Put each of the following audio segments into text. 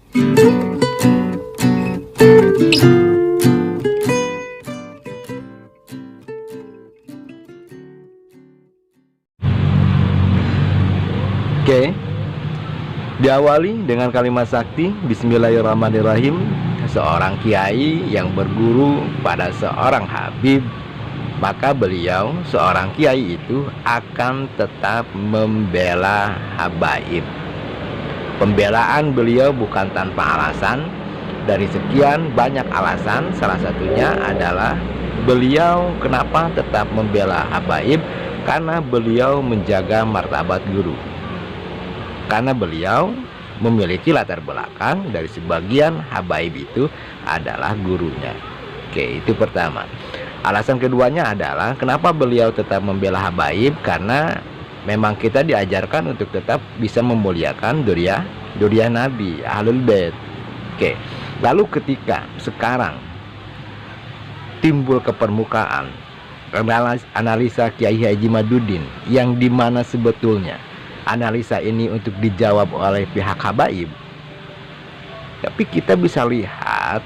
Oke, diawali dengan kalimat sakti Bismillahirrahmanirrahim. Seorang kiai yang berguru pada seorang habib, maka beliau, seorang kiai itu akan tetap membela habaib. Pembelaan beliau bukan tanpa alasan. Dari sekian banyak alasan, salah satunya adalah beliau kenapa tetap membela habaib, karena beliau menjaga martabat guru. Karena beliau memiliki latar belakang dari sebagian habaib itu adalah gurunya. Oke, itu pertama. Alasan keduanya adalah kenapa beliau tetap membela habaib, karena memang kita diajarkan untuk tetap bisa memuliakan duriah Nabi, Ahlul Bait. Oke, lalu ketika sekarang timbul ke permukaan analisa Kiai Haji Madudin, yang dimana sebetulnya analisa ini untuk dijawab oleh pihak habaib, tapi kita bisa lihat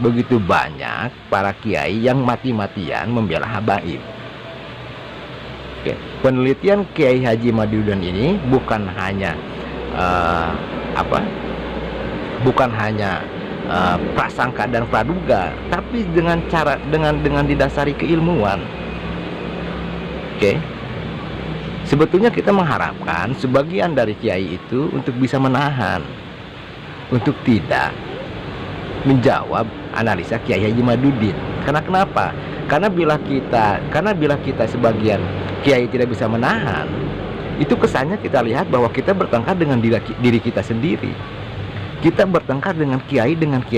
begitu banyak para kiai yang mati-matian membela habaib. Oke, penelitian Kiai Haji Madudin ini bukan hanya prasangka dan praduga, tapi dengan didasari keilmuan. Oke. Sebetulnya kita mengharapkan sebagian dari kiai itu untuk bisa menahan, untuk tidak menjawab analisa Kiai Haji Madudin. Karena kenapa? Karena bila kita sebagian kiai tidak bisa menahan, itu kesannya kita lihat bahwa kita bertengkar dengan diri kita sendiri. Kita bertengkar dengan kiai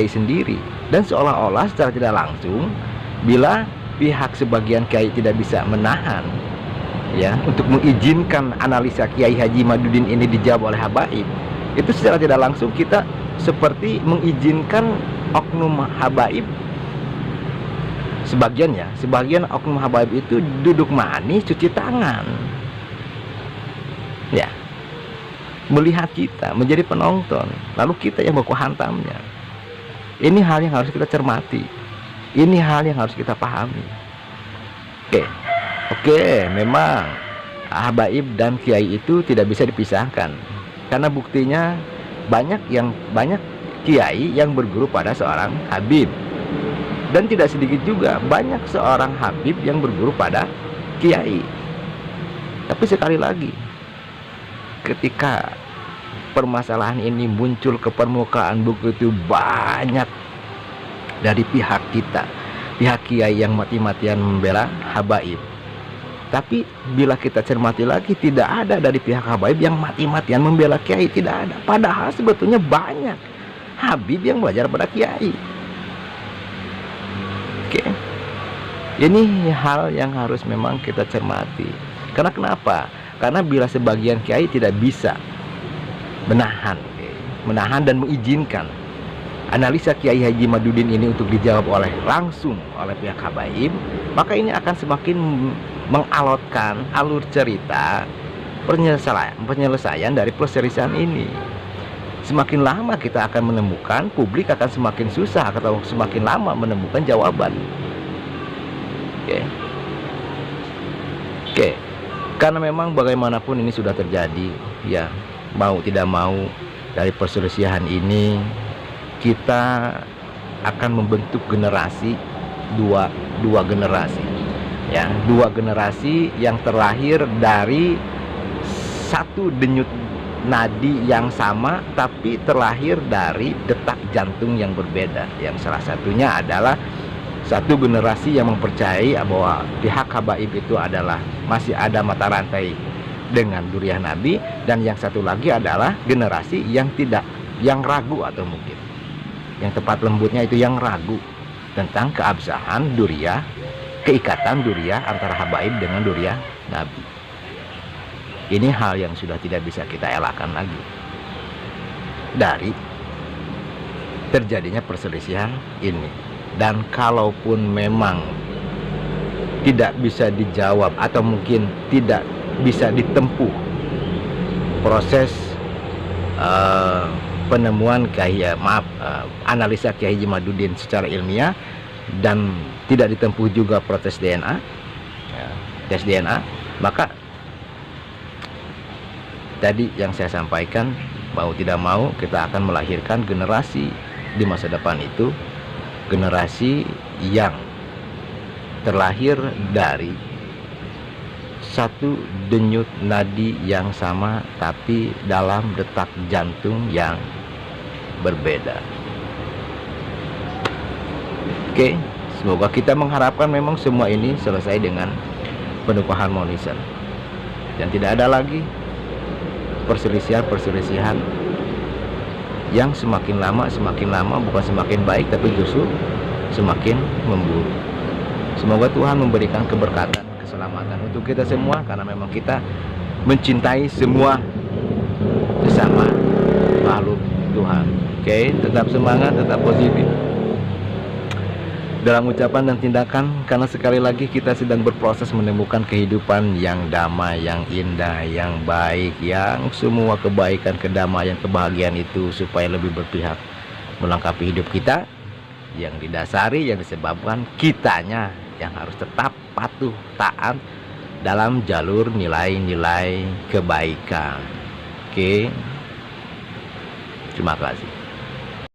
sendiri, dan seolah-olah secara tidak langsung, bila pihak sebagian kiai tidak bisa menahan, ya, untuk mengizinkan analisa Kiai Haji Madudin ini dijawab oleh habaib, itu secara tidak langsung kita seperti mengizinkan oknum habaib, sebagian oknum habaib itu duduk manis cuci tangan, ya, melihat kita menjadi penonton, lalu kita yang baku hantamnya. Ini hal yang harus kita cermati, ini hal yang harus kita pahami. Oke, memang habaib dan kiai itu tidak bisa dipisahkan, karena buktinya banyak kiai yang berguru pada seorang habib, dan tidak sedikit juga banyak seorang habib yang berguru pada kiai. Tapi sekali lagi, ketika permasalahan ini muncul ke permukaan begitu banyak dari pihak kita, pihak kiai yang mati-matian membela habaib, tapi bila kita cermati lagi, tidak ada dari pihak habaib yang mati-matian membela kiai, tidak ada. Padahal sebetulnya banyak habib yang belajar pada kiai. Oke, ini hal yang harus memang kita cermati. Karena kenapa? Karena bila sebagian kiai tidak bisa menahan dan mengizinkan analisa Kiai Haji Madudin ini untuk dijawab langsung oleh pihak habaib, maka ini akan semakin mengalotkan alur cerita penyelesaian dari perselisihan ini. Semakin lama kita akan menemukan, publik akan semakin susah atau semakin lama menemukan jawaban. Oke. Karena memang bagaimanapun ini sudah terjadi, ya, mau tidak mau dari perselisihan ini kita akan membentuk generasi dua generasi, ya, dua generasi yang terlahir dari satu denyut nadi yang sama, tapi terlahir dari detak jantung yang berbeda. Yang salah satunya adalah satu generasi yang mempercayai bahwa pihak habaib itu adalah masih ada mata rantai dengan duriah Nabi, dan yang satu lagi adalah generasi yang ragu, atau mungkin yang tepat lembutnya itu yang ragu tentang keabsahan duriah, keikatan duriah antara habaib dengan duriah Nabi. Ini hal yang sudah tidak bisa kita elakkan lagi dari terjadinya perselisihan ini. Dan kalaupun memang tidak bisa dijawab atau mungkin tidak bisa ditempuh proses penemuan analisa Kiai Haji Maduddin secara ilmiah dan tidak ditempuh juga proses DNA, tes DNA, maka tadi yang saya sampaikan, mau tidak mau kita akan melahirkan generasi di masa depan itu, generasi yang terlahir dari satu denyut nadi yang sama tapi dalam detak jantung yang berbeda. Oke, semoga kita mengharapkan memang semua ini selesai dengan penuh keharmonisan dan tidak ada lagi perselisihan yang semakin lama bukan semakin baik tapi justru semakin memburuk. Semoga Tuhan memberikan keberkatan, keselamatan untuk kita semua, karena memang kita mencintai semua sesama makhluk Tuhan. Oke, tetap semangat, tetap positif dalam ucapan dan tindakan, karena sekali lagi kita sedang berproses menemukan kehidupan yang damai, yang indah, yang baik, yang semua kebaikan, kedamaian, kebahagiaan itu supaya lebih berpihak melengkapi hidup kita, yang didasari, yang disebabkan kitanya yang harus tetap patuh, taat dalam jalur nilai-nilai kebaikan. Oke, terima kasih.